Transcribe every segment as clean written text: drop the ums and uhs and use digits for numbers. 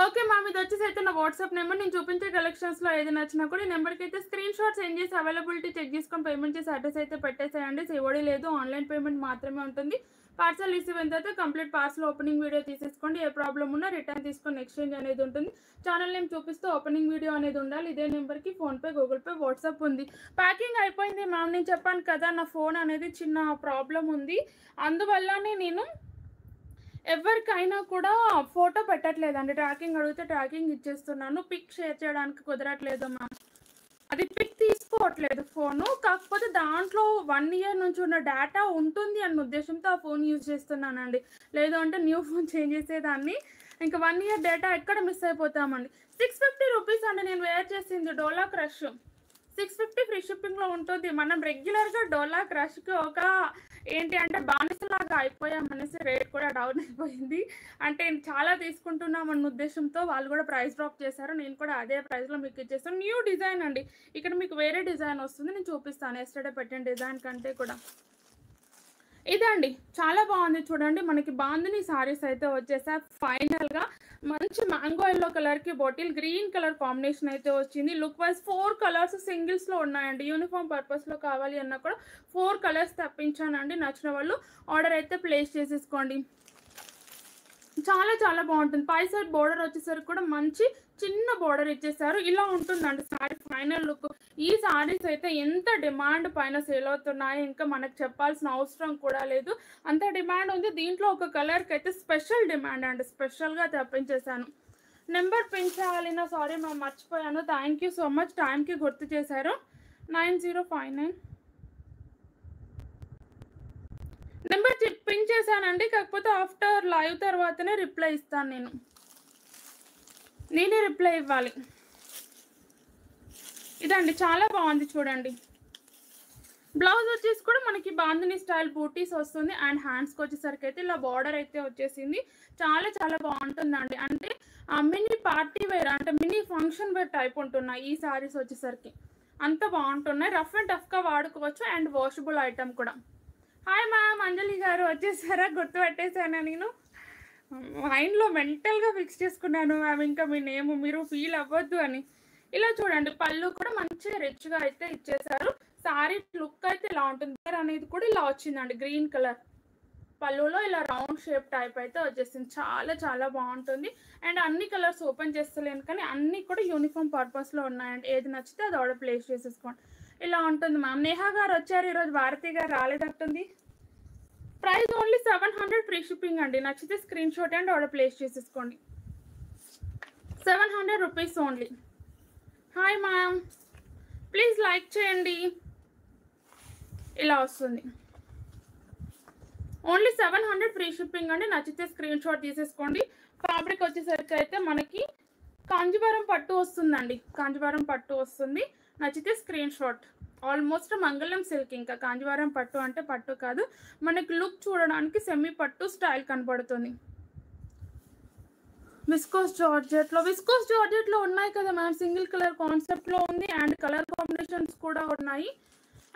Okay ma'am, ఇది వచ్చేసి అయితే నా వాట్సాప్ నెంబర్. నేను చూపించే కలెక్షన్స్లో ఏది నచ్చినా కూడా ఈ నెంబర్కి అయితే స్క్రీన్ షాట్ సెండ్ చేసి అవైలబిలిటీ చెక్ చేసుకొని పేమెంట్ చేసి అడ్రస్ అయితే పెట్టేసేయండి. సిఓడి లేదు, ఆన్లైన్ పేమెంట్ మాత్రమే ఉంటుంది. పార్సల్ రిసీవ్ అయిన తర్వాత కంప్లీట్ పార్సల్ ఓపెనింగ్ వీడియో తీసేసుకోండి. ఏ ప్రాబ్లం ఉన్నా రిటర్న్ తీసుకొని ఎక్స్చేంజ్ అనేది ఉంటుంది. ఛానల్ నేమ్ చూపిస్తూ ఓపెనింగ్ వీడియో అనేది ఉండాలి. ఇదే నెంబర్కి ఫోన్పే, గూగుల్ పే, వాట్సాప్ ఉంది. ప్యాకింగ్ అయిపోయింది మ్యామ్. నేను చెప్పాను కదా, నా ఫోన్ అనేది చిన్న ప్రాబ్లం ఉంది. అందువల్లనే నేను ఎవరికైనా కూడా ఫోటో పెట్టట్లేదండి. ట్రాకింగ్ అడిగితే ట్రాకింగ్ ఇచ్చేస్తున్నాను. పిక్ షేర్ చేయడానికి కుదరట్లేదు మ్యామ్. అది పిక్ తీసుకోవట్లేదు ఫోను. కాకపోతే దాంట్లో 1 ఇయర్ నుంచి ఉన్న డేటా ఉంటుంది అన్న ఉద్దేశంతో ఆ ఫోన్ యూజ్ చేస్తున్నానండి. లేదు అంటే న్యూ ఫోన్ చేంజ్ చేసేదాన్ని. ఇంకా 1 ఇయర్ డేటా ఎక్కడ మిస్ అయిపోతామండి. 650 రూపీస్ అండి నేను వేర్ చేసింది డోలా క్రష్. 650 ఫ్రీ షిప్పింగ్లో ఉంటుంది. మనం రెగ్యులర్గా డోలా క్రష్కి ఒక ఏంటి అంటే బానిసలాగా అయిపోయామనేసి రేట్ కూడా డౌన్ అయిపోయింది. అంటే చాలా తీసుకుంటున్నాం అన్న ఉద్దేశంతో వాళ్ళు కూడా ప్రైస్ డ్రాప్ చేశారు. నేను కూడా అదే ప్రైస్లో మీకు ఇచ్చేస్తాను. న్యూ డిజైన్ అండి. ఇక్కడ మీకు వేరే డిజైన్ వస్తుంది, నేను చూపిస్తాను. ఎస్టర్డే పెట్టిన డిజైన్ కంటే కూడా ఇదండి చాలా బాగుంది. చూడండి, మనకి బాందిని సారీస్ అయితే వచ్చేసాయి. ఫైనల్గా మంచి మ్యాంగో ఎల్లో కలర్కి బాటిల్ గ్రీన్ కలర్ కాంబినేషన్ అయితే వచ్చింది. లుక్ వైజ్ 4 కలర్స్ సింగిల్స్లో ఉన్నాయండి. యూనిఫామ్ పర్పస్లో కావాలి అన్నా కూడా 4 కలర్స్ తెప్పించానండి. నచ్చిన వాళ్ళు ఆర్డర్ అయితే ప్లేస్ చేసేసుకోండి. చాలా చాలా బాగుంటుంది. పై సైడ్ బోర్డర్ వచ్చేసరికి కూడా మంచి చిన్న బోర్డర్ ఇచ్చేసారు. ఇలా ఉంటుందండి సారీ ఫైనల్ లుక్. ఈ సారీస్ అయితే ఎంత డిమాండ్ పైన సేల్ అవుతున్నాయి, ఇంకా మనకు చెప్పాల్సిన అవసరం కూడా లేదు. అంత డిమాండ్ ఉంది. దీంట్లో ఒక కలర్కి అయితే స్పెషల్ డిమాండ్ అండి. స్పెషల్గా తెప్పించేసాను. నెంబర్ పిన్ చేయాలినా సారీ మేము మర్చిపోయాను. థ్యాంక్ యూ సో మచ్, టైంకి గుర్తు చేశారు. 9059 నెంబర్ పిన్ చేశానండి. కాకపోతే ఆఫ్టర్ లైవ్ తర్వాతనే రిప్లై ఇస్తాను. నేనే రిప్లై ఇవ్వాలి. ఇదండి చాలా బాగుంది చూడండి. బ్లౌజ్ వచ్చేసి కూడా మనకి బాందిని స్టైల్ బూటీస్ వస్తుంది. అండ్ హ్యాండ్స్కి వచ్చేసరికి అయితే ఇలా బార్డర్ అయితే వచ్చేసింది. చాలా చాలా బాగుంటుందండి. అంటే మినీ పార్టీ వేర్ అంటే మినీ ఫంక్షన్ వేర్ టైప్ ఉంటున్నాయి ఈ సారీస్ వచ్చేసరికి. అంత బాగుంటున్నాయి. రఫ్ అండ్ టఫ్గా వాడుకోవచ్చు. అండ్ వాషబుల్ ఐటమ్ కూడా. హాయ్ మ్యామ్, అంజలి గారు వచ్చేసారా? గుర్తుపెట్టేసానా నేను? మైండ్లో మెంటల్గా ఫిక్స్ చేసుకున్నాను మ్యామ్. ఇంకా మీ నేమ్ మీరు ఫీల్ అవ్వద్దు అని. ఇలా చూడండి, పళ్ళు కూడా మంచిగా రిచ్గా అయితే ఇచ్చేసారు. సారీ లుక్ అయితే ఇలా ఉంటుంది. అనేది కూడా ఇలా వచ్చిందండి. గ్రీన్ కలర్ పళ్ళులో ఇలా రౌండ్ షేప్ టైప్ అయితే వచ్చేసింది. చాలా చాలా బాగుంటుంది. అండ్ అన్ని కలర్స్ ఓపెన్ చేస్తలేను కానీ అన్నీ కూడా యూనిఫామ్ పర్పస్లో ఉన్నాయండి. ఏది నచ్చితే అది ఆర్డర్ ప్లేస్ చేసేసుకోండి. ఇలా ఉంటుంది మ్యామ్. నేహా గారు వచ్చారు ఈరోజు, భారతి గారు రాలేదట్టుంది. ప్రైస్ ఓన్లీ 700 ఫ్రీ షిప్పింగ్ అండి. నచ్చితే screen shot and order place చేసేసుకోండి. 700 rupees only. Hi ma'am, please like చేయండి. ఇలా వస్తుంది. ఓన్లీ 700 ఫ్రీ షిప్పింగ్ అండి. నచ్చితే స్క్రీన్ షాట్ తీసేసుకోండి. ఫ్యాబ్రిక్ వచ్చేసరికి అయితే మనకి కాంజీవరం పట్టు వస్తుందండి. కాంజీవరం పట్టు వస్తుంది. నచ్చితే స్క్రీన్ షాట్. ఆల్మోస్ట్ మంగళం సిల్క్. ఇంకా కాంజీవరం పట్టు అంటే పట్టు కాదు, మనకి లుక్ చూడడానికి సెమీ పట్టు స్టైల్ కనబడుతుంది. విస్కోస్ జార్జెట్లో ఉన్నాయి కదా మ్యామ్. సింగిల్ కలర్ కాన్సెప్ట్లో ఉంది. అండ్ కలర్ కాంబినేషన్స్ కూడా ఉన్నాయి.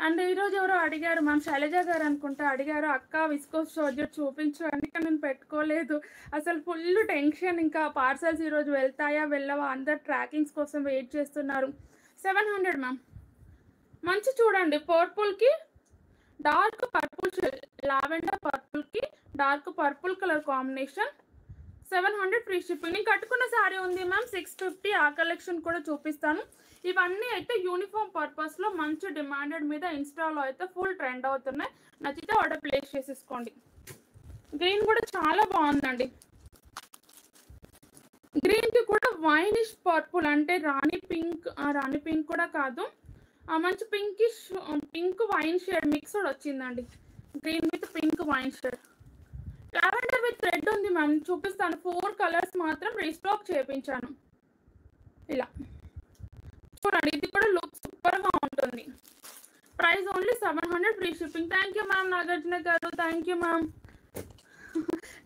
అండ్ ఈరోజు ఎవరో అడిగారు మ్యామ్, శైలజ గారు అనుకుంటా అడిగారు, అక్క విస్కోస్ జార్జెట్ చూపించు. అందుకే నేను పెట్టుకోలేదు. అసలు ఫుల్ టెన్షన్. ఇంకా పార్సల్స్ ఈరోజు వెళ్తాయా వెళ్ళవా, అందరు ట్రాకింగ్స్ కోసం వెయిట్ చేస్తున్నారు. 700 మ్యామ్. మంచి చూడండి, పర్పుల్కి డార్క్ పర్పుల్, లావెండర్ పర్పుల్కి dark purple colour combination. 700 free shipping. నేను కట్టుకున్న శారీ ఉంది మ్యామ్ 650. ఆ కలెక్షన్ కూడా చూపిస్తాను. ఇవన్నీ అయితే యూనిఫామ్ పర్పస్లో మంచి డిమాండెడ్ మీద ఇన్స్టాలో అయితే ఫుల్ ట్రెండ్ అవుతున్నాయి. నచ్చితే ఆర్డర్ ప్లేస్ చేసేసుకోండి. గ్రీన్ కూడా చాలా బాగుందండి. గ్రీన్కి కూడా వైనిష్ పర్పుల్ అంటే రాణి పింక్ కూడా కాదు, మంచి పింక్ వైన్ షేడ్ మిక్స్డ్ వచ్చిందండి. Green with pink wine shade. Lavender with red ఉంది మ్యామ్, చూపిస్తాను. 4 కలర్స్ మాత్రం రీస్టాక్ చేయించాను. ఇలా చూడండి, ఇది కూడా లుక్ సూపర్గా ఉంటుంది. Price only 700 free shipping. Thank you ma'am Nagarjuna garu. Thank you ma'am.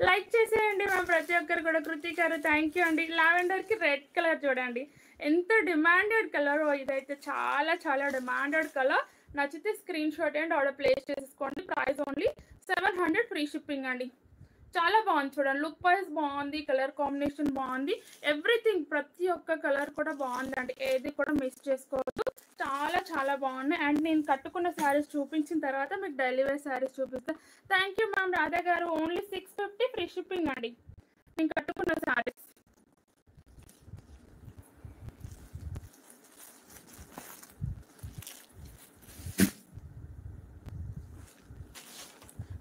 Like చేసేయండి మ్యామ్ ప్రతి ఒక్కరు కూడా. కృతి గారు థ్యాంక్ యూ అండి. లావెండర్కి రెడ్ కలర్ చూడండి, ఎంత డిమాండెడ్ కలర్. ఇదైతే చాలా చాలా డిమాండెడ్ కలర్. నచ్చితే screen shot and order place చేసుకోండి. ప్రైస్ ఓన్లీ 700 ఫ్రీ షిప్పింగ్ అండి. చాలా బాగుంది చూడండి. లుక్ వైజ్ బాగుంది, కలర్ కాంబినేషన్ బాగుంది, ఎవ్రీథింగ్ ప్రతి ఒక్క కలర్ కూడా బాగుందండి. ఏది కూడా మిస్ చేసుకోవద్దు. చాలా చాలా బాగున్నాయి. అండ్ నేను కట్టుకున్న శారీస్ చూపించిన తర్వాత మీకు డైలీ వేర్ శారీస్ చూపిస్తాను. థ్యాంక్ యూ మ్యామ్ రాధా గారు. ఓన్లీ 650 ఫ్రీ షిప్పింగ్ అండి నేను కట్టుకున్న శారీస్.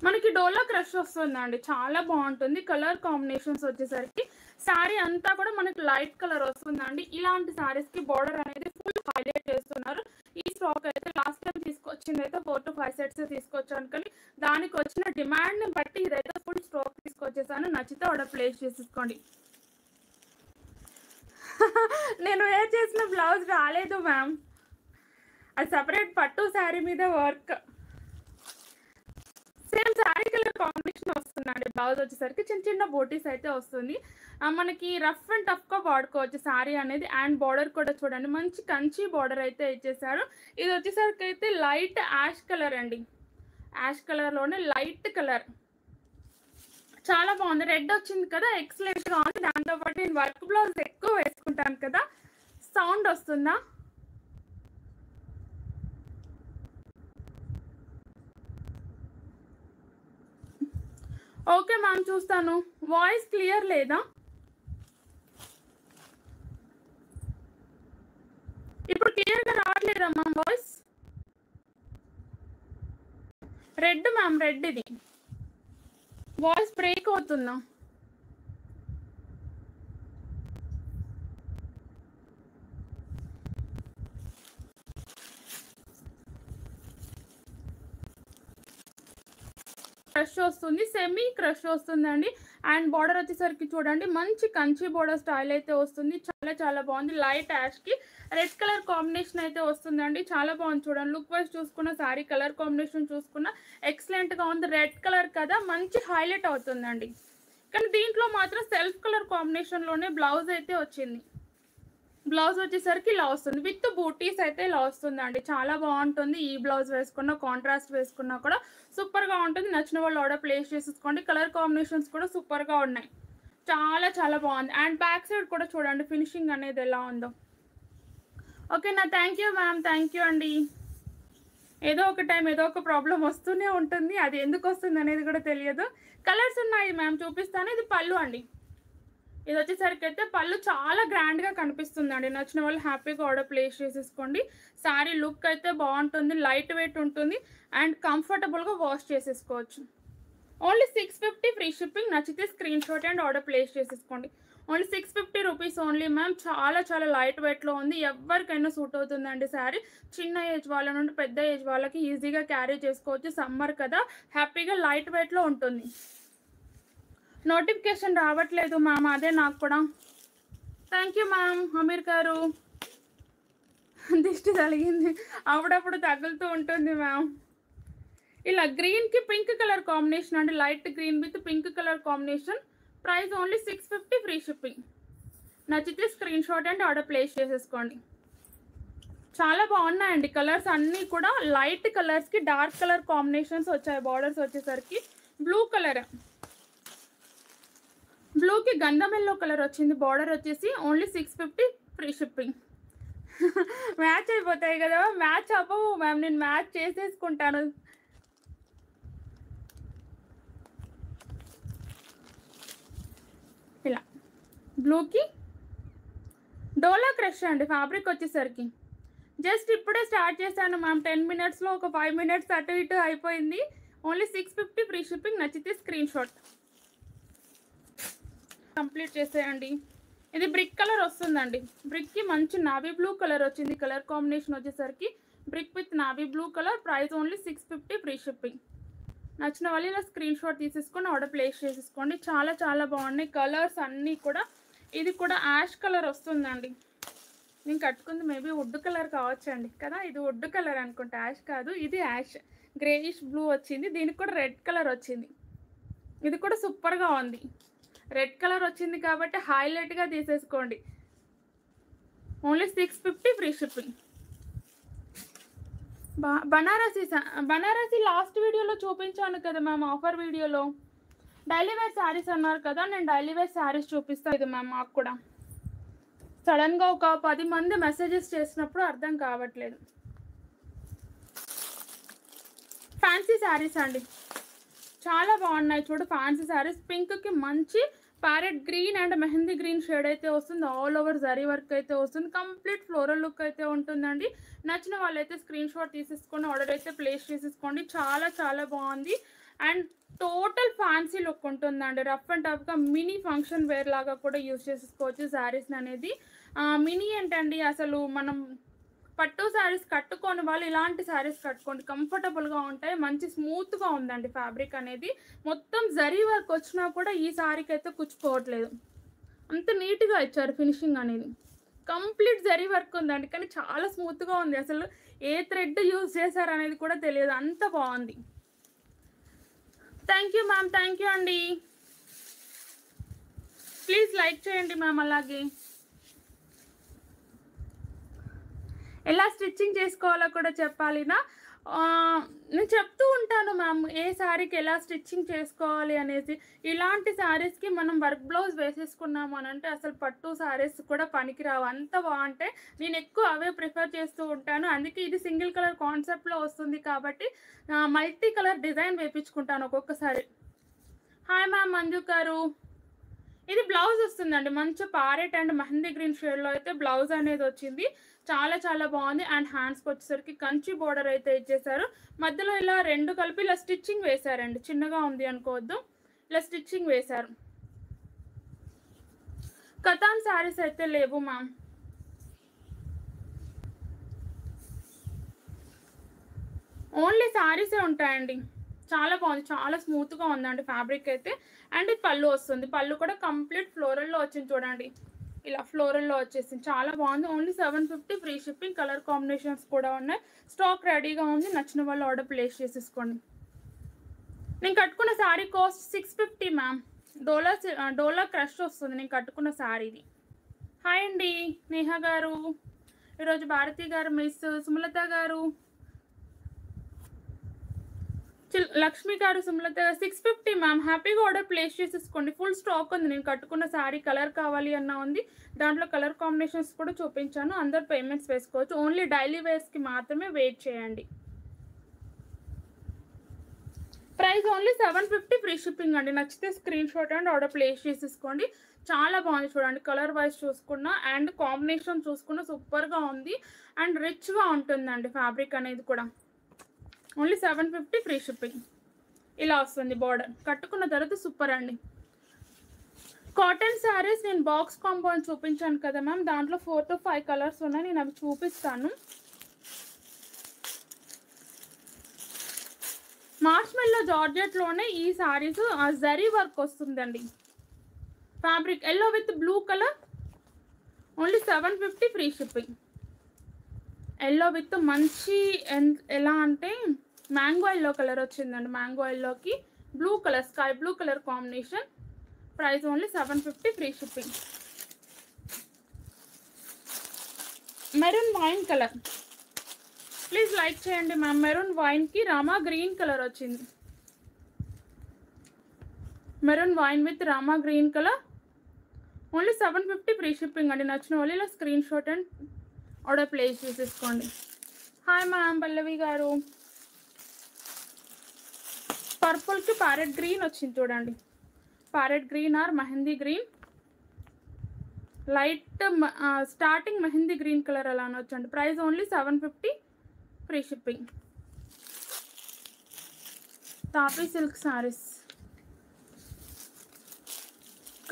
మనకి డోలా క్రష్ వస్తుందండి, చాలా బాగుంటుంది. కలర్ కాంబినేషన్స్ వచ్చేసరికి శారీ అంతా కూడా మనకి లైట్ కలర్ వస్తుందండి. ఇలాంటి శారీస్కి బార్డర్ అనేది ఫుల్ హైలైట్ చేస్తున్నారు. ఈ స్టాక్ అయితే లాస్ట్ టైం తీసుకొచ్చింది అయితే 4 to 5 సెట్స్ తీసుకొచ్చాను, కానీ దానికి వచ్చిన డిమాండ్ని బట్టి ఇదైతే ఫుల్ స్టాక్ తీసుకొచ్చేసాను. నచ్చితే ఆర్డర్ ప్లేస్ చేసేసుకోండి. నేను వేర్ చేసిన బ్లౌజ్ రాలేదు మ్యామ్, అది సపరేట్ పట్టు శారీ మీద work. Same sari colour combination వస్తుందండి. బ్లౌజ్ వచ్చేసరికి చిన్న చిన్న బోటీస్ అయితే వస్తుంది. మనకి రఫ్ అండ్ టఫ్గా వాడుకోవచ్చు శారీ అనేది. అండ్ బార్డర్ కూడా చూడండి, మంచి కంచి బార్డర్ అయితే ఇచ్చేసారు. ఇది వచ్చేసరికి అయితే లైట్ యాష్ కలర్ అండి, యాష్ కలర్లోనే లైట్ కలర్ చాలా బాగుంది. రెడ్ వచ్చింది కదా, ఎక్సలెంట్గా ఉంది. దాంతోపాటు నేను వర్క్ బ్లౌజ్ ఎక్కువ వేసుకుంటాను కదా. సౌండ్ వస్తుందా? ఓకే మ్యామ్ చూస్తాను. వాయిస్ క్లియర్ లేదా? ఇప్పుడు క్లియర్గా రావట్లేదా ma'am voice? Red ma'am, red ఇది. వాయిస్ బ్రేక్ అవుతుందా? క్రష్ వస్తుంది, సెమీ క్రష్ వస్తుందండి. అండ్ బార్డర్ వచ్చేసరికి చూడండి, మంచి కంచి బార్డర్ స్టైల్ అయితే వస్తుంది. చాలా చాలా బాగుంది. Light Yaskhi red colour combination అయితే వస్తుందండి. చాలా బాగుంది చూడండి. లుక్ వైజ్ చూసుకున్న శారీ కలర్ కాంబినేషన్ చూసుకున్న ఎక్సలెంట్గా ఉంది. రెడ్ కలర్ కదా, మంచి హైలైట్ అవుతుందండి. కానీ దీంట్లో మాత్రం సెల్ఫ్ కలర్ కాంబినేషన్లోనే బ్లౌజ్ అయితే వచ్చింది. బ్లౌజ్ వచ్చేసరికి ఇలా వస్తుంది, విత్ బూటీస్ అయితే ఇలా వస్తుందండి. చాలా బాగుంటుంది. ఈ బ్లౌజ్ వేసుకున్న, కాంట్రాస్ట్ వేసుకున్నా కూడా సూపర్గా ఉంటుంది. నచ్చిన వాళ్ళు ఆర్డర్ ప్లేస్ చేసేసుకోండి. కలర్ కాంబినేషన్స్ కూడా సూపర్గా ఉన్నాయి. చాలా చాలా బాగుంది. అండ్ బ్యాక్ సైడ్ కూడా చూడండి ఫినిషింగ్ అనేది ఎలా ఉందో. ఓకేనా? Thank you ma'am, thank you అండి. ఏదో ఒక టైం ఏదో ఒక ప్రాబ్లం వస్తూనే ఉంటుంది, అది ఎందుకు వస్తుంది అనేది కూడా తెలియదు. కలర్స్ ఉన్నాయి మ్యామ్, చూపిస్తాను. ఇది పళ్ళు అండి. ఇది వచ్చేసరికి అయితే పళ్ళు చాలా గ్రాండ్గా కనిపిస్తుందండి. నచ్చిన వాళ్ళు హ్యాపీగా ఆర్డర్ ప్లేస్ చేసేసుకోండి. శారీ లుక్ అయితే బాగుంటుంది, లైట్ వెయిట్ ఉంటుంది అండ్ కంఫర్టబుల్గా వాష్ చేసేసుకోవచ్చు. Only 650 free shipping. నచ్చితే screen shot and order place చేసేసుకోండి. Only 650 rupees only ma'am. చాలా చాలా లైట్ వెయిట్లో ఉంది, ఎవరికైనా సూట్ అవుతుందండి శారీ. చిన్న ఏజ్ వాళ్ళ నుండి పెద్ద ఏజ్ వాళ్ళకి ఈజీగా క్యారీ చేసుకోవచ్చు. సమ్మర్ కదా, హ్యాపీగా లైట్ వెయిట్లో ఉంటుంది. నోటిఫికేషన్ రావట్లేదు మ్యామ్, అదే నాకు కూడా. Thank you ma'am. అమీర్ గారు, దిష్టి తగిలింది, అప్పుడప్పుడు తగులుతూ ఉంటుంది మ్యామ్. ఇలా గ్రీన్కి పింక్ కలర్ కాంబినేషన్ అండి, light green with pink colour combination. Price only 650 free shipping. నచ్చితే screen shot and order place చేసేసుకోండి. చాలా బాగున్నాయండి కలర్స్ అన్నీ కూడా. లైట్ కలర్స్కి డార్క్ కలర్ కాంబినేషన్స్ వచ్చాయి. బార్డర్స్ వచ్చేసరికి బ్లూ కలర్, బ్లూకి గంధం ఎల్లో కలర్ వచ్చింది. బార్డర్ వచ్చేసి ఓన్లీ 650 ఫ్రీ షిప్పింగ్. మ్యాచ్ అయిపోతాయి కదా మ్యాచ్ అవ్వవు మ్యామ్, నేను మ్యాచ్ చేసేసుకుంటాను. ఇలా బ్లూకి డోలా క్రష్ అండి ఫ్యాబ్రిక్ వచ్చేసరికి. జస్ట్ ఇప్పుడే స్టార్ట్ చేశాను మ్యామ్, 10 మినిట్స్లో ఒక 5 మినిట్స్ అటు ఇటు అయిపోయింది. Only 650 free shipping. నచ్చితే స్క్రీన్ షాట్ కంప్లీట్ చేసేయండి. ఇది బ్రిక్ కలర్ వస్తుందండి. బ్రిక్కి మంచి నావీ బ్లూ కలర్ వచ్చింది. కలర్ కాంబినేషన్ వచ్చేసరికి brick with navy blue colour. Price only 650 free shipping. నచ్చిన వాళ్ళు ఇలా స్క్రీన్ షాట్ తీసేసుకొని ఆర్డర్ ప్లేస్ చేసేసుకోండి. చాలా చాలా బాగున్నాయి కలర్స్ అన్నీ కూడా. ఇది కూడా యాష్ కలర్ వస్తుందండి. నేను కట్టుకుంది మేబీ వుడ్ కలర్ కావచ్చండి కదా, ఇది వుడ్ కలర్ అనుకుంటా, యాష్ కాదు. ఇది యాష్ గ్రేయిష్ బ్లూ వచ్చింది. దీనికి కూడా రెడ్ కలర్ వచ్చింది. ఇది కూడా సూపర్గా ఉంది. రెడ్ కలర్ వచ్చింది కాబట్టి హైలైట్గా తీసేసుకోండి. Only 650 free shipping. Banarasi last వీడియోలో చూపించాను కదా మ్యామ్, ఆఫర్ వీడియోలో. డైలీ వేర్ శారీస్ అన్నారు కదా, నేను డైలీ వేర్ శారీస్ చూపిస్తాను. ఇది మ్యామ్ మాకు కూడా సడన్గా ఒక 10 మంది మెసేజెస్ చేసినప్పుడు అర్థం కావట్లేదు. ఫ్యాన్సీ శారీస్ అండి, చాలా బాగున్నాయి చూడు. ఫ్యాన్సీ శారీస్ పింక్కి మంచి parrot green and mehndi green shade అయితే వస్తుంది. ఆల్ ఓవర్ జరీ వర్క్ అయితే వస్తుంది. కంప్లీట్ ఫ్లోరల్ లుక్ అయితే ఉంటుందండి. నచ్చిన వాళ్ళైతే స్క్రీన్ షాట్ తీసేసుకోండి, ఆర్డర్ అయితే ప్లేస్ చేసేసుకోండి. చాలా చాలా బాగుంది అండ్ టోటల్ ఫ్యాన్సీ లుక్ ఉంటుందండి. రఫ్ అండ్ టఫ్గా మినీ ఫంక్షన్ వేర్ లాగా కూడా యూజ్ చేసుకోవచ్చు శారీస్ అనేది. మినీ ఏంటండి, అసలు మనం పట్టు శారీస్ కట్టుకొని వాళ్ళు ఇలాంటి శారీస్ కట్టుకోండి, కంఫర్టబుల్గా ఉంటాయి. మంచి స్మూత్గా ఉందండి ఫ్యాబ్రిక్ అనేది. మొత్తం జరీ వర్క్ వచ్చినా కూడా ఈ శారీకి అయితే కుచ్చుకోవట్లేదు, అంత నీట్గా ఇచ్చారు ఫినిషింగ్ అనేది. కంప్లీట్ జరీ వర్క్ ఉందండి, కానీ చాలా స్మూత్గా ఉంది. అసలు ఏ థ్రెడ్ యూజ్ చేశారు అనేది కూడా తెలియదు, అంత బాగుంది. Thank you ma'am, thank you అండి. ప్లీజ్ లైక్ చేయండి మ్యామ్. అలాగే ఎలా స్టిచ్చింగ్ చేసుకోవాలో కూడా చెప్పాలినా, నేను చెప్తూ ఉంటాను మ్యామ్ ఏ శారీకి ఎలా స్టిచ్చింగ్ చేసుకోవాలి అనేసి. ఇలాంటి శారీస్కి మనం వర్క్ బ్లౌజ్ వేసేసుకున్నాము అని అంటే అసలు పట్టు శారీస్ కూడా పనికిరావు, అంత బాగుంటాయి. నేను ఎక్కువ అవే ప్రిఫర్ చేస్తూ ఉంటాను. అందుకే ఇది సింగిల్ కలర్ కాన్సెప్ట్లో వస్తుంది కాబట్టి మల్టీ కలర్ డిజైన్ వేయించుకుంటాను ఒక్కొక్కసారి. హాయ్ మ్యామ్ మంజు గారు. ఇది బ్లౌజ్ వస్తుందండి, మంచి ప్యారెట్ అండ్ మెహందీ గ్రీన్ షేడ్లో అయితే బ్లౌజ్ అనేది వచ్చింది. చాలా చాలా బాగుంది. అండ్ హ్యాండ్స్కి వచ్చేసరికి కంచి బోర్డర్ అయితే ఇచ్చేసారు. మధ్యలో ఇలా రెండు కలిపి ఇలా స్టిచ్చింగ్ వేశారండి, చిన్నగా ఉంది అనుకోవద్దు, ఇలా స్టిచ్చింగ్ వేశారు. కతాన్ శారీస్ అయితే లేవు మ్యామ్. ఓన్లీ శారీసే ఉంటాయండి. చాలా బాగుంది, చాలా స్మూత్గా ఉందండి ఫ్యాబ్రిక్ అయితే. అండ్ పళ్ళు వస్తుంది, పళ్ళు కూడా కంప్లీట్ ఫ్లోరల్లో వచ్చింది చూడండి, ఇలా ఫ్లోరల్లో వచ్చేసింది. చాలా బాగుంది. Only 750 free shipping. Colour combinations కూడా ఉన్నాయి. స్టాక్ రెడీగా ఉంది, నచ్చిన వాళ్ళు ఆర్డర్ ప్లేస్ చేసేసుకోండి. నేను కట్టుకున్న శారీ కాస్ట్ 650 మ్యామ్. డోలా క్రష్ వస్తుంది నేను కట్టుకున్న శారీది. హాయ్ అండి నేహా గారు, ఈరోజు భారతి గారు, మిస్ సుమలత గారు, లక్ష్మి గారు, సుమలత గారు 650 మ్యామ్. హ్యాపీగా ఆర్డర్ ప్లేస్ చేసేసుకోండి. ఫుల్ స్టాక్ ఉంది. నేను కట్టుకున్న శారీ కలర్ కావాలి అన్న ఉంది, దాంట్లో కలర్ కాంబినేషన్స్ కూడా చూపించాను. అందరు పేమెంట్స్ వేసుకోవచ్చు. ఓన్లీ డైలీ వేర్స్కి మాత్రమే వెయిట్ చేయండి. ప్రైస్ ఓన్లీ 750 ఫ్రీ షిప్పింగ్ అండి. నచ్చితే screen shot and order place చేసేసుకోండి. చాలా బాగుంది చూడండి, కలర్ వైజ్ చూసుకున్నా అండ్ కాంబినేషన్ చూసుకున్నా సూపర్గా ఉంది అండ్ రిచ్గా ఉంటుందండి ఫ్యాబ్రిక్ అనేది కూడా. Only 750 free shipping. ఇలా వస్తుంది బార్డర్, కట్టుకున్న తర్వాత సూపర్ అండి. కాటన్ శారీస్ నేను బాక్స్ కాంపౌండ్ చూపించాను కదా మ్యామ్, దాంట్లో 4 to 5 కలర్స్ ఉన్నాయి, నేను అవి చూపిస్తాను. మార్ష్మెల్లో జార్జెట్లోనే ఈ శారీస్ జరీ వర్క్ వస్తుందండి. Fabric yellow with blue colour. Only 750 free shipping. Yellow with మంచి ఎలా అంటే మ్యాంగో ఎల్లో కలర్ వచ్చిందండి. మ్యాంగో ఎల్లోకి blue colour, sky blue colour combination. Price only 750 free shipping. Maroon wine colour, please like చేయండి ma'am. Maroon వైన్కి Rama green colour వచ్చింది. Maroon wine with Rama green colour. Only 750 free shipping అండి. నచ్చిన వాళ్ళు ఇలా screen shot and order place చేసేసుకోండి. Hi ma'am Pallavi garu. పర్పుల్కి parrot green వచ్చింది చూడండి, parrot green or mehndi green, light starting mehndi green colour అలా అనొచ్చండి. Price only 750 free shipping. తాపీ సిల్క్ శారీస్,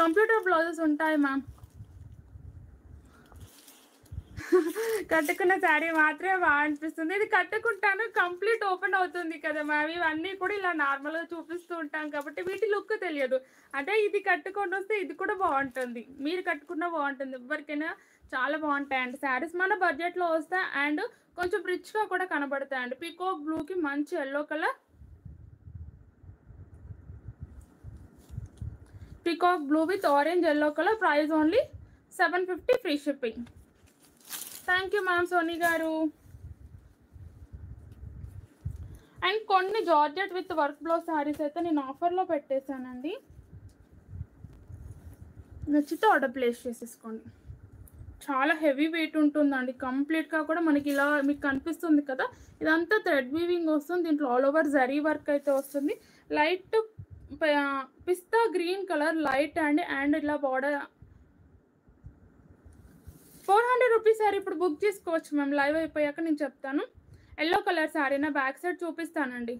కంప్యూటర్ బ్లౌజెస్ ఉంటాయి మ్యామ్. కట్టుకున్న శారీ మాత్రమే బాగా అనిపిస్తుంది. ఇది కట్టుకుంటాను కంప్లీట్ ఓపెన్ అవుతుంది కదా మ్యామ్. ఇవన్నీ కూడా ఇలా నార్మల్గా చూపిస్తూ ఉంటాం కాబట్టి వీటి లుక్ తెలియదు. అంటే ఇది కట్టుకొని వస్తే ఇది కూడా బాగుంటుంది, మీరు కట్టుకున్నా బాగుంటుంది, ఎవరికైనా చాలా బాగుంటాయండి శారీస్. మన బడ్జెట్లో వస్తాయి అండ్ కొంచెం రిచ్గా కూడా కనబడతాయండి. పీకాక్ బ్లూకి మంచి yellow colour, peacock blue with orange yellow colour. Price only 750 free shipping. Thank you ma'am Soni గారు. అండ్ కొన్ని georgette with work blouse saris అయితే నేను ఆఫర్లో పెట్టేశానండి. నచ్చితే ఆర్డర్ ప్లేస్ చేసేసుకోండి. చాలా హెవీ వెయిట్ ఉంటుందండి. కంప్లీట్గా కూడా మనకి ఇలా మీకు కనిపిస్తుంది కదా, ఇదంతా థ్రెడ్ వీవింగ్ వస్తుంది. దీంట్లో ఆల్ ఓవర్ జరీ వర్క్ అయితే వస్తుంది. Light pista green colour light and ఇలా బార్డర్. 400 రూపీస్ సారీ ఇప్పుడు బుక్ చేసుకోవచ్చు మ్యామ్. లైవ్ అయిపోయాక నేను చెప్తాను. ఎల్లో కలర్ శారీ నా బ్యాక్ సైడ్ చూపిస్తానండి.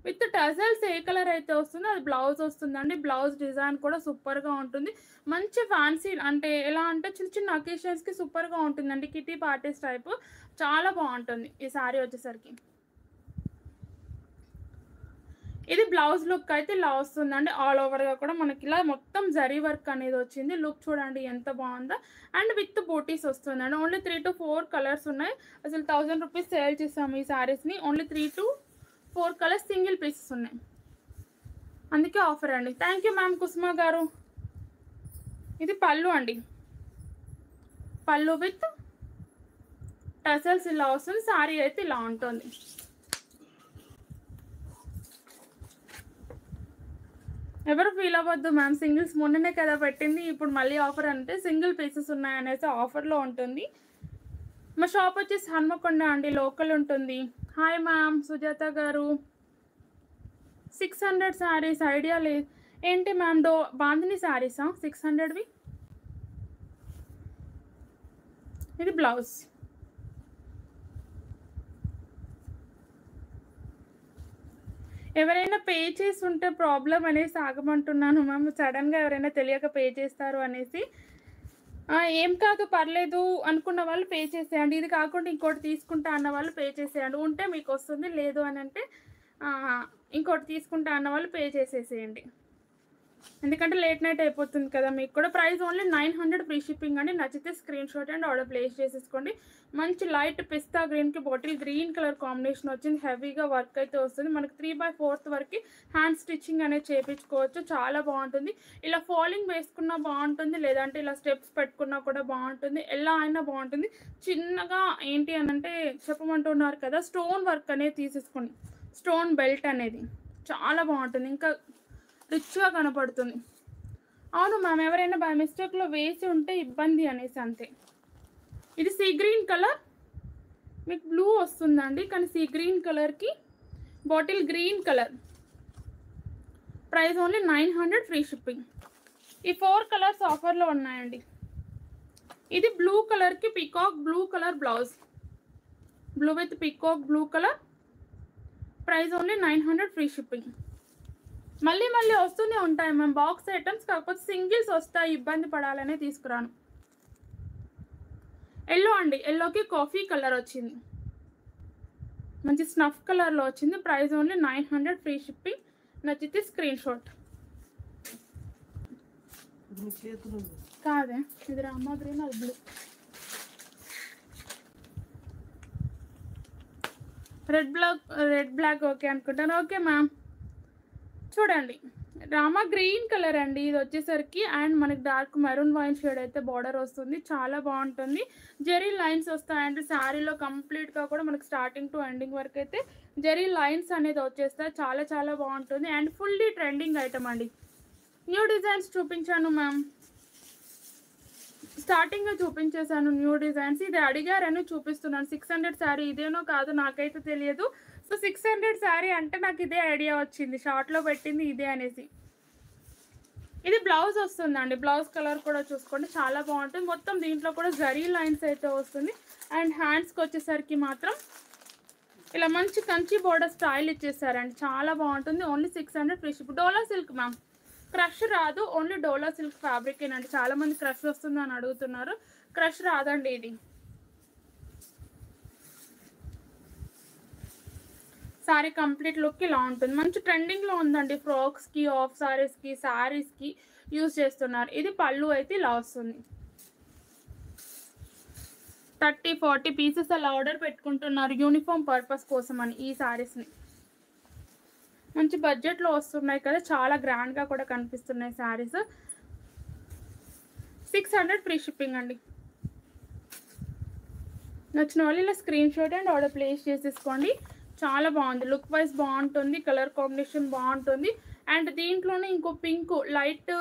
విత్ టజల్స్ ఏ కలర్ అయితే వస్తుందో అది బ్లౌజ్ వస్తుందండి. బ్లౌజ్ డిజైన్ కూడా సూపర్గా ఉంటుంది. మంచి ఫ్యాన్సీ అంటే ఎలా అంటే చిన్న చిన్న అకేషన్స్కి సూపర్గా ఉంటుందండి. కిటీ పార్టీస్ టైప్ చాలా బాగుంటుంది ఈ శారీ వచ్చేసరికి. ఇది బ్లౌజ్ లుక్ అయితే ఇలా వస్తుందండి. ఆల్ ఓవర్గా కూడా మనకి ఇలా మొత్తం జరీ వర్క్ అనేది వచ్చింది. లుక్ చూడండి ఎంత బాగుందో. అండ్ విత్ బూటీస్ వస్తుందండి. ఓన్లీ 3 to 4 కలర్స్ ఉన్నాయి. అసలు 1000 రూపీస్ సేల్ చేస్తాము ఈ శారీస్ని. Only 3 to 4 colours single pieces ఉన్నాయి, అందుకే ఆఫర్ అండి. థ్యాంక్ యూ మ్యామ్ కుసుమా గారు. ఇది పళ్ళు అండి. పళ్ళు విత్ టసల్స్ ఇలా వస్తుంది. శారీ అయితే ఇలా ఉంటుంది. ఎవరు ఫీల్ అవ్వద్దు మ్యామ్. సింగిల్స్ మొన్ననే కదా పెట్టింది, ఇప్పుడు మళ్ళీ ఆఫర్ అంటే సింగిల్ పీసెస్ ఉన్నాయనేసి ఆఫర్లో ఉంటుంది. మా షాప్ వచ్చేసి హన్మకొండ అండి, లోకల్ ఉంటుంది. హాయ్ మ్యామ్ సుజాత గారు. 600 శారీస్ ఐడియా లేదు ఏంటి మ్యామ్? బాందిని శారీసా 600వి? ఇది బ్లౌజ్. ఎవరైనా పే చేసి ఉంటే ప్రాబ్లం అనేసి ఆగమంటున్నాను మ్యామ్. సడన్గా ఎవరైనా తెలియక పే చేస్తారు అనేసి. ఏం కాదు పర్లేదు అనుకున్న వాళ్ళు పే చేసేయండి. ఇది కాకుండా ఇంకోటి తీసుకుంటా అన్న వాళ్ళు పే చేసేయండి. ఉంటే మీకు వస్తుంది, లేదు అని అంటే ఇంకోటి తీసుకుంటా అన్న వాళ్ళు పే చేసేసేయండి. ఎందుకంటే లేట్ నైట్ అయిపోతుంది కదా మీకు కూడా. ప్రైస్ ఓన్లీ 900 ఫ్రీ షిప్పింగ్ అండి. నచ్చితే screen shot and order place చేసేసుకోండి. మంచి లైట్ పిస్తా గ్రీన్కి బాటిల్ గ్రీన్ కలర్ కాంబినేషన్ వచ్చింది. హెవీగా వర్క్ అయితే వస్తుంది. మనకి 3/4 వరకు హ్యాండ్ స్టిచ్చింగ్ అనేది చేయించుకోవచ్చు. చాలా బాగుంటుంది. ఇలా ఫాలింగ్ వేసుకున్నా బాగుంటుంది, లేదంటే ఇలా స్టెప్స్ పెట్టుకున్నా కూడా బాగుంటుంది. ఎలా అయినా బాగుంటుంది. చిన్నగా ఏంటి అని అంటే చెప్పమంటున్నారు కదా, స్టోన్ వర్క్ అనేది తీసేసుకోండి. స్టోన్ బెల్ట్ అనేది చాలా బాగుంటుంది. ఇంకా రిచ్గా కనపడుతుంది. అవును మ్యామ్, ఎవరైనా బై మిస్టేక్లో వేసి ఉంటే ఇబ్బంది అనేసి అంతే. ఇది సీ గ్రీన్ కలర్, మీకు బ్లూ వస్తుందండి కానీ సీ గ్రీన్ కలర్కి bottle green colour. Price only 900 free shipping. ఈ 4 కలర్స్ ఆఫర్లో ఉన్నాయండి. ఇది బ్లూ కలర్కి peacock blue colour blouse. Blue with peacock blue colour. Price only 900 free shipping. మళ్ళీ మళ్ళీ వస్తూనే ఉంటాయి మ్యామ్ బాక్స్ ఐటమ్స్, కాకపోతే సింగిల్స్ వస్తాయి, ఇబ్బంది పడాలనే తీసుకురాను. ఎల్లో అండి. ఎల్లోకి కాఫీ కలర్ వచ్చింది, మంచి స్నఫ్ కలర్లో వచ్చింది. Price only 900 free shipping. నచ్చితే స్క్రీన్ షాట్. కాదే ఇది రామా గ్రీన్, అది బ్లూ. రెడ్ బ్లాక్ ఓకే అనుకుంటాను. Okay ma'am. చూడండి రామా గ్రీన్ కలర్ అండి ఇది వచ్చేసరికి. అండ్ మనకి డార్క్ మెరూన్ వైన్ షేడ్ అయితే బార్డర్ వస్తుంది. చాలా బాగుంటుంది. జెరీ లైన్స్ వస్తాయండి శారీలో. కంప్లీట్గా కూడా మనకి స్టార్టింగ్ టు ఎండింగ్ వరకు అయితే జెరీ లైన్స్ అనేది వచ్చేస్తాయి. చాలా చాలా బాగుంటుంది. అండ్ ఫుల్లీ ట్రెండింగ్ ఐటమ్ అండి. న్యూ డిజైన్స్ చూపించాను మ్యామ్, స్టార్టింగ్లో చూపించేశాను న్యూ డిజైన్స్. ఇది అడిగారని చూపిస్తున్నాను. 600 శారీ ఇదేనో కాదు నాకైతే తెలియదు. సో 600 శారీ అంటే నాకు ఇదే ఐడియా వచ్చింది, షార్ట్లో పెట్టింది ఇదే అనేసి. ఇది బ్లౌజ్ వస్తుందండి. బ్లౌజ్ కలర్ కూడా చూసుకోండి, చాలా బాగుంటుంది. మొత్తం దీంట్లో కూడా జరీ లైన్స్ అయితే వస్తుంది. అండ్ హ్యాండ్స్కి వచ్చేసరికి మాత్రం ఇలా మంచి కంచి బోర్డర్ స్టైల్ ఇచ్చేసారండి. చాలా బాగుంటుంది. Only 600 free ship. Dola silk ma'am, crush రాదు. ఓన్లీ డోలా సిల్క్ ఫ్యాబ్రిక్ ఏనండి. చాలామంది క్రష్ వస్తుందని అడుగుతున్నారు. క్రష్ రాదండి ఇది. శారీ కంప్లీట్ లుక్ ఇలా ఉంటుంది. మంచి ట్రెండింగ్లో ఉందండి. ఫ్రాక్స్కి, ఆఫ్ శారీస్కి, శారీస్కి యూజ్ చేస్తున్నారు. ఇది పళ్ళు అయితే ఇలా వస్తుంది. 30-40 పీసెస్ అలా ఆర్డర్ పెట్టుకుంటున్నారు యూనిఫామ్ పర్పస్ కోసం అని ఈ శారీస్ని. మంచి బడ్జెట్లో వస్తున్నాయి కదా, చాలా గ్రాండ్గా కూడా కనిపిస్తున్నాయి శారీస్. 600 ఫ్రీ షిప్పింగ్ అండి. నచ్చిన వాళ్ళు ఇలా screen shot and order place చేసేసుకోండి. చాలా బాగుంది, లుక్ వైజ్ బాగుంటుంది, కలర్ కాంబినేషన్ బాగుంటుంది. అండ్ దీంట్లోనే ఇంకో pink, light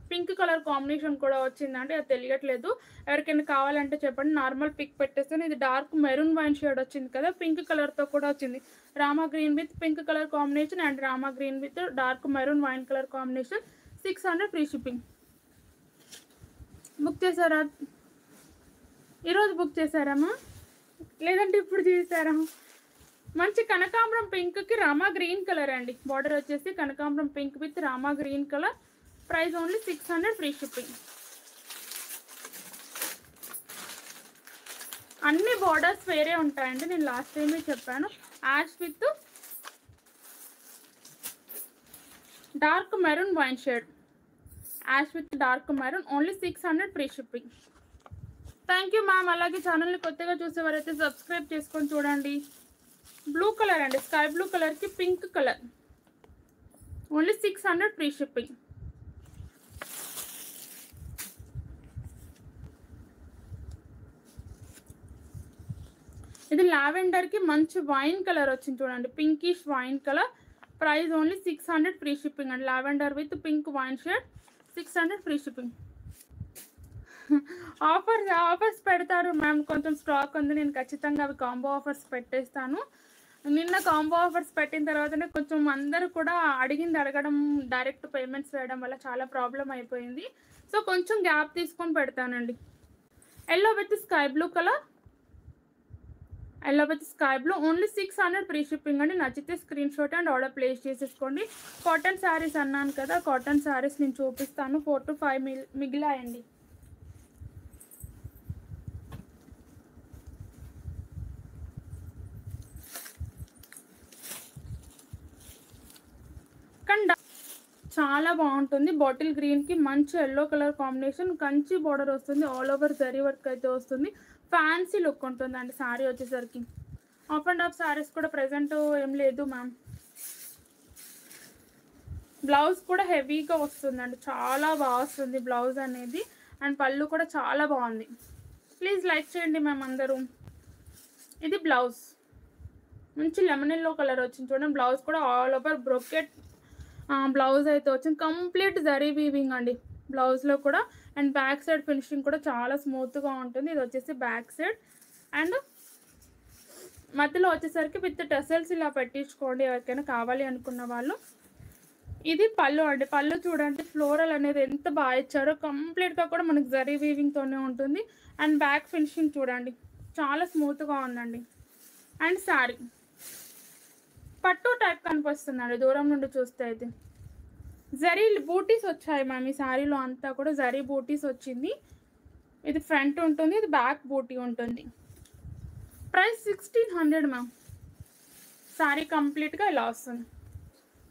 pink colour combination కూడా వచ్చిందండి, అది తెలియట్లేదు. ఎవరికైనా కావాలంటే చెప్పండి, నార్మల్ పిక్ పెట్టేస్తాను. ఇది డార్క్ మెరూన్ వైన్ షేడ్ వచ్చింది కదా, పింక్ కలర్తో కూడా వచ్చింది. Rama green with pink colour combination and Rama green with dark maroon wine colour combination. 600 free shipping. Book చేశారా? ఈరోజు బుక్ చేశారమ్మా, లేదంటే ఇప్పుడు చేశారా? మంచి కనకాంబరం పింక్కి రామా గ్రీన్ కలర్ అండి. బార్డర్ వచ్చేసి కనకాంబరం pink with Rama green colour. Price only 600 free shipping. అన్ని బార్డర్స్ వేరే ఉంటాయండి, నేను లాస్ట్ టైమే చెప్పాను. Ash with dark maroon wine shade, ash with dark maroon, only 600 free shipping. Thank you ma'am. అలాగే ఛానల్ని కొత్తగా చూసేవారైతే సబ్స్క్రైబ్ చేసుకొని చూడండి. బ్లూ కలర్ అండి, స్కై బ్లూ కలర్కి pink colour, only 600 free shipping. ఇది లావెండర్కి మంచి వైన్ కలర్ వచ్చింది చూడండి, pinkish wine colour. Price only 600 free shipping అండి. Lavender with pink wine shade, 600 free shipping. Offers పెడతారు మ్యామ్, కొంచెం స్టాక్ ఉంది, నేను ఖచ్చితంగా అవి కాంబో ఆఫర్స్ పెట్టేస్తాను. నిన్న కాంబో ఆఫర్స్ పెట్టిన తర్వాతనే కొంచెం అందరూ కూడా అడగడం, డైరెక్ట్ పేమెంట్స్ వేయడం వల్ల చాలా ప్రాబ్లం అయిపోయింది. సో కొంచెం గ్యాప్ తీసుకొని పెడతానండి. Yellow with sky blue colour, yellow with sky blue, only 600 free shipping అండి. నచ్చితే screen shot and order place చేసేసుకోండి. కాటన్ శారీస్ అన్నాను కదా, కాటన్ శారీస్ నేను చూపిస్తాను. 4 to 5 మిగిలాయండి. చాలా బాగుంటుంది. బాటిల్ గ్రీన్కి మంచి yellow colour combination, Kanchi border వస్తుంది, ఆల్ ఓవర్ జరీ వర్క్ అయితే వస్తుంది. ఫ్యాన్సీ లుక్ ఉంటుందండి శారీ వచ్చేసరికి. ఆఫ్ అండ్ ఆఫ్ శారీస్ కూడా ప్రెజెంట్ ఏం లేదు మ్యామ్. బ్లౌజ్ కూడా హెవీగా వస్తుందండి, చాలా బాగా వస్తుంది బ్లౌజ్ అనేది. అండ్ పళ్ళు కూడా చాలా బాగుంది. ప్లీజ్ లైక్ చేయండి మ్యామ్ అందరూ. ఇది బ్లౌజ్, మంచి లెమన్ ఎల్లో కలర్ వచ్చింది చూడండి. బ్లౌజ్ కూడా ఆల్ ఓవర్ బ్రోకెట్ బ్లౌజ్ అయితే వచ్చింది, కంప్లీట్ జరీ వీవింగ్ అండి బ్లౌజ్లో కూడా. అండ్ బ్యాక్ సైడ్ ఫినిషింగ్ కూడా చాలా స్మూత్గా ఉంటుంది. ఇది వచ్చేసి బ్యాక్ సైడ్, అండ్ మధ్యలో వచ్చేసరికి విత్ టెసల్స్ ఇలా పెట్టించుకోండి ఎవరికైనా కావాలి అనుకున్న వాళ్ళు. ఇది పళ్ళు అండి, పళ్ళు చూడండి ఫ్లోరల్ అనేది ఎంత బాగా ఇచ్చారో, కంప్లీట్గా కూడా మనకి జరీ వీవింగ్తోనే ఉంటుంది. అండ్ బ్యాక్ ఫినిషింగ్ చూడండి చాలా స్మూత్గా ఉందండి. అండ్ శారీ పట్టు టైప్ కనిపిస్తుందండి దూరం నుండి చూస్తే. అయితే జరీ బూటీస్ వచ్చాయి మ్యామ్ ఈ శారీలో అంతా కూడా, జరీ బూటీస్ వచ్చింది. ఇది ఫ్రంట్ ఉంటుంది, ఇది బ్యాక్ బూటీ ఉంటుంది. Price 1600 ma'am. శారీ కంప్లీట్గా ఇలా వస్తుంది.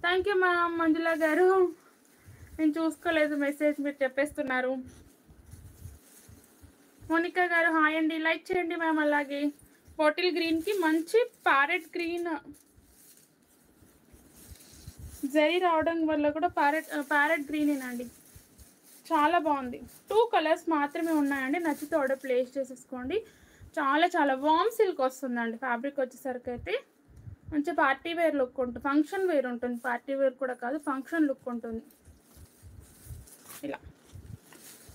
Thank you ma'am. మంజుల గారు, నేను చూసుకోలేదు మెసేజ్, మీరు చెప్పేస్తున్నారు. మోనికా గారు హాయ్ అండి, లైక్ చేయండి మ్యామ్. అలాగే బాటిల్ గ్రీన్కి మంచి ప్యారెట్ గ్రీన్ జరీ రావడం వల్ల కూడా ప్యారెట్ గ్రీనేనండి, చాలా బాగుంది. 2 కలర్స్ మాత్రమే ఉన్నాయండి, నచ్చితే ఆర్డర్ ప్లేస్ చేసేసుకోండి. చాలా చాలా వామ్ సిల్క్ వస్తుందండి ఫ్యాబ్రిక్ వచ్చేసరికి. అయితే మంచి పార్టీ వేర్ లుక్ ఉంటుంది, ఫంక్షన్ వేర్ ఉంటుంది, పార్టీ వేర్ కూడా కాదు ఫంక్షన్ లుక్ ఉంటుంది. ఇలా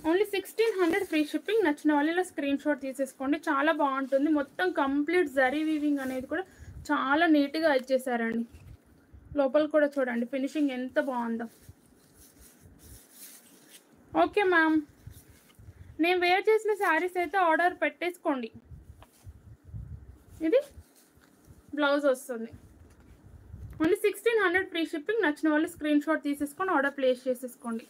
ఓన్లీ 1600 ఫ్రీ షిప్పింగ్. నచ్చిన వాళ్ళు ఇలా స్క్రీన్ షాట్ తీసేసుకోండి, చాలా బాగుంటుంది. మొత్తం కంప్లీట్ జరీ వీవింగ్ అనేది కూడా చాలా నీట్గా ఇచ్చేసారండి. లోపల కూడా చూడండి ఫినిషింగ్ ఎంత బాగుందో. ఓకే మ్యామ్, నేను వేర్ చేసిన శారీస్ అయితే ఆర్డర్ పెట్టేసుకోండి. ఇది బ్లౌజ్ వస్తుంది, ఓన్లీ 1600 ఫ్రీ షిప్పింగ్. నచ్చిన వాళ్ళు స్క్రీన్ షాట్ తీసేసుకొని ఆర్డర్ ప్లేస్ చేసేసుకోండి.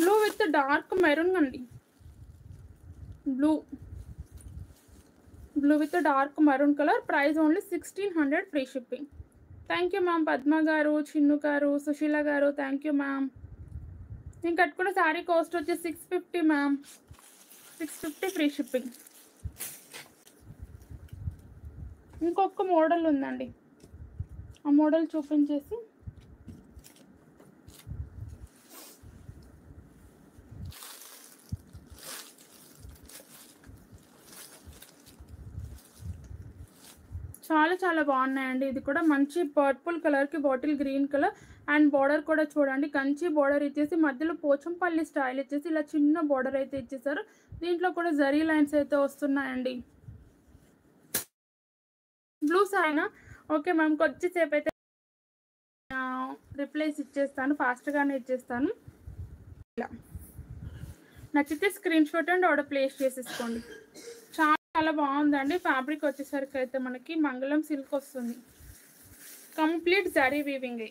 బ్లూ విత్ డార్క్ మెరూన్ అండి, blue with dark maroon colour. Price only 1600 free shipping. Thank you ma'am. Padma గారు, చిన్ను గారు, సుశీల గారు, థ్యాంక్ యూ మ్యామ్. నేను కట్టుకున్న శారీ కాస్ట్ వచ్చి 650 మ్యామ్, 650 ఫ్రీ షిప్పింగ్. ఇంకొక మోడల్ ఉందండి, ఆ మోడల్ చూపించేసి. చాలా చాలా బాగున్నాయండి. ఇది కూడా మంచి పర్పుల్ కలర్కి bottle green colour and border కూడా చూడండి కంచి బార్డర్ ఇచ్చేసి మధ్యలో పోచంపల్లి స్టైల్ ఇచ్చేసి ఇలా చిన్న బార్డర్ అయితే ఇచ్చేసారు. దీంట్లో కూడా జరీ లైన్స్ అయితే వస్తున్నాయండి. బ్లూ సారీనా? ఓకే మ్యామ్, కొద్దిసేపు అయితే రిప్లైస్ ఇచ్చేస్తాను, ఫాస్ట్గానే ఇచ్చేస్తాను. ఇలా నచ్చితే screen shot and order place చేసేసుకోండి. చాలా చాలా బాగుందండి. ఫ్యాబ్రిక్ వచ్చేసరికి అయితే మనకి మంగళం సిల్క్ వస్తుంది, కంప్లీట్ జరీ వీవింగ్.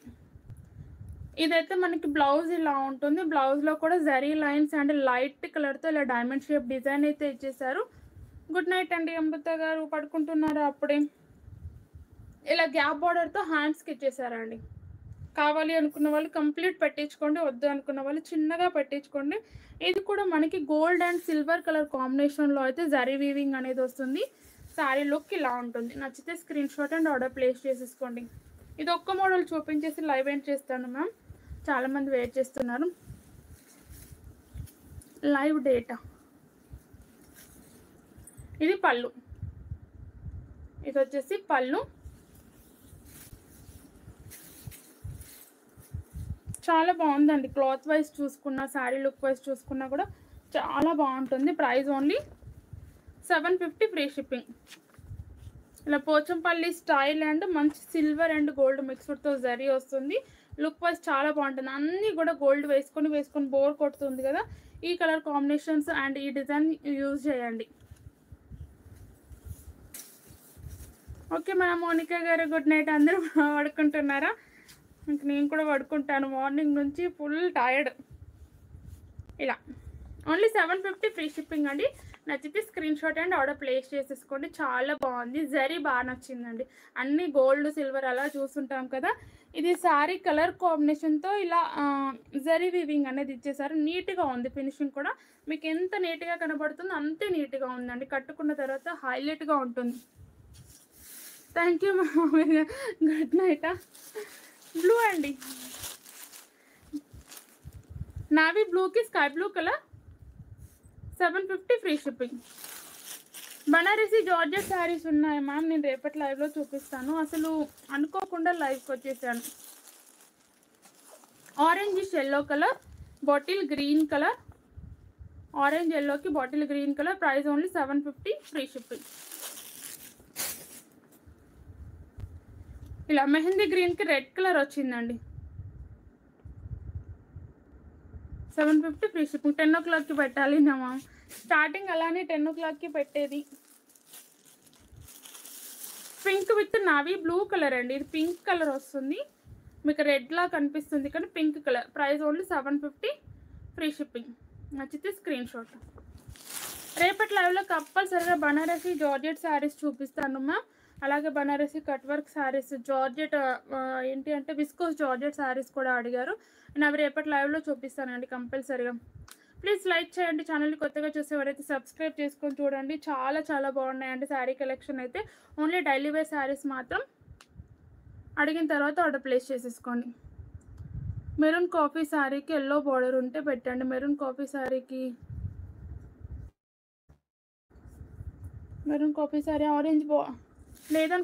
ఇదైతే మనకి బ్లౌజ్ ఇలా ఉంటుంది. బ్లౌజ్లో కూడా జరీ లైన్స్ అండ్ లైట్ కలర్తో ఇలా డైమండ్ షేప్ డిజైన్ అయితే ఇచ్చేసారు. గుడ్ నైట్ అండి అమృత గారు, పడుకుంటున్నారా అప్పుడే? ఇలా గ్యాప్ బార్డర్తో హ్యాండ్స్కి ఇచ్చేసారండి. కావాలి అనుకున్న వాళ్ళు కంప్లీట్ పెట్టించుకోండి, వద్దు అనుకున్న వాళ్ళు చిన్నగా పెట్టించుకోండి. ఇది కూడా మనకి గోల్డ్ అండ్ సిల్వర్ కలర్ కాంబినేషన్లో అయితే జరీ వీవింగ్ అనేది వస్తుంది. శారీ లుక్ ఇలా ఉంటుంది. నచ్చితే screen shot and order place చేసేసుకోండి. ఇది ఒక్క మోడల్ చూపించేసి లైవ్ ఎండ్ చేస్తాను మ్యామ్, చాలామంది వెయిట్ చేస్తున్నారు. Live data. ఇది పళ్ళు, ఇది వచ్చేసి పళ్ళు. చాలా బాగుందండి. క్లాత్ వైజ్ చూసుకున్నా, శారీ లుక్ వైజ్ చూసుకున్నా కూడా చాలా బాగుంటుంది. Price only 750 free shipping. ఇలా పోచంపల్లి స్టైల్ అండ్ మంచి సిల్వర్ అండ్ గోల్డ్ మిక్స్డ్తో జరీ వస్తుంది. లుక్ వైజ్ చాలా బాగుంటుంది. అన్నీ కూడా గోల్డ్ వేసుకొని బోర్ కొడుతుంది కదా, ఈ కలర్ కాంబినేషన్స్ అండ్ ఈ డిజైన్ యూజ్ చేయండి. ఓకే మేడం, మోనికా గారు గుడ్ నైట్. అందరూ పడుకుంటున్నారా? ఇంక నేను కూడా పడుకుంటాను, మార్నింగ్ నుంచి ఫుల్ టైర్డ్. ఇలా ఓన్లీ 750 ఫ్రీ షిప్పింగ్ అండి. నచ్చితే screen shot and order place చేసేసుకోండి. చాలా బాగుంది, జరీ బాగా నచ్చిందండి. అన్నీ గోల్డ్ సిల్వర్ అలా చూస్తుంటాం కదా, ఇది శారీ కలర్ కాంబినేషన్తో ఇలా జరీ వీవింగ్ అనేది ఇచ్చేసారు. నీట్గా ఉంది, ఫినిషింగ్ కూడా మీకు ఎంత నీట్గా కనబడుతుందో అంతే నీట్గా ఉందండి. కట్టుకున్న తర్వాత హైలైట్గా ఉంటుంది. Thank you ma'am, good night. Blue అండి, నావీ బ్లూకి sky blue colour, 750 free shipping. Banarasi georgette saris ఉన్నాయి మ్యామ్, నేను రేపటి లైవ్లో చూపిస్తాను. అసలు అనుకోకుండా లైవ్కి వచ్చేసాను. Orange yellow colour, bottle green colour, orange ఎల్లోకి bottle green colour. Price only 750 free shipping. ఇలా మెహందీ గ్రీన్కి రెడ్ కలర్ వచ్చిందండి, 750 ఫ్రీ షిప్పింగ్. 10 o'clockకి పెట్టాలి నమ్మా, స్టార్టింగ్ అలానే 10 o'clockకి పెట్టేది. Pink with navy blue colour అండి. ఇది పింక్ కలర్ వస్తుంది, మీకు రెడ్లా కనిపిస్తుంది కానీ pink colour. Price only 750 free shipping. నచ్చితే స్క్రీన్ షాట్. రేపటి లైవ్లో కంపల్సరిగా బనారసి జార్జెట్ శారీస్ చూపిస్తాను మ్యామ్. అలాగే Banarasi cut work saris, georgette ఏంటి అంటే విస్కోస్ జార్జెట్ శారీస్ కూడా అడిగారు. నేను అవి రేపటి లైవ్లో చూపిస్తానండి కంపల్సరిగా. ప్లీజ్ లైక్ చేయండి. ఛానల్ని కొత్తగా చూసేవారైతే సబ్స్క్రైబ్ చేసుకొని చూడండి. చాలా చాలా బాగున్నాయండి శారీ కలెక్షన్ అయితే. ఓన్లీ డైలీ వేర్ శారీస్ మాత్రం అడిగిన తర్వాత ఆర్డర్ ప్లేస్ చేసేసుకోండి. మెరూన్ కాఫీ శారీకి ఎల్లో బార్డర్ ఉంటే పెట్టండి. మెరూన్ కాఫీ శారీకి ఆరెంజ్ లేదనుకుంటా.